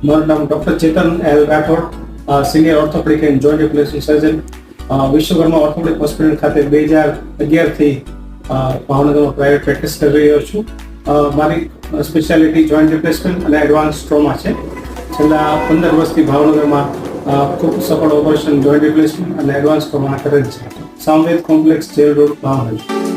મારું નામ doctor Chetan L Rathod, senior orthopaedic and joint replacement surgeon, Vishwakarma orthopaedic hospital ખાતે 2011થી ભાવનગરમાં પ્રાઇવેટ પ્રેક્ટિસ કરી રહ્યો છું. મારી સ્પેશિયાલિટી જોઈન્ટ રિપ્લેસમેન્ટ અને એડવાન્સ ટ્રોમા છે. છેલ્લા 15 વર્ષથી ભાવનગરમાં ખૂબ સફળ ઓપરેશન જોઈન્ટ રિપ્લેસમેન્ટ અને એડવાન્સ ટ્રોમા કરેલ છે. Samved complex jail road Bhavnagar.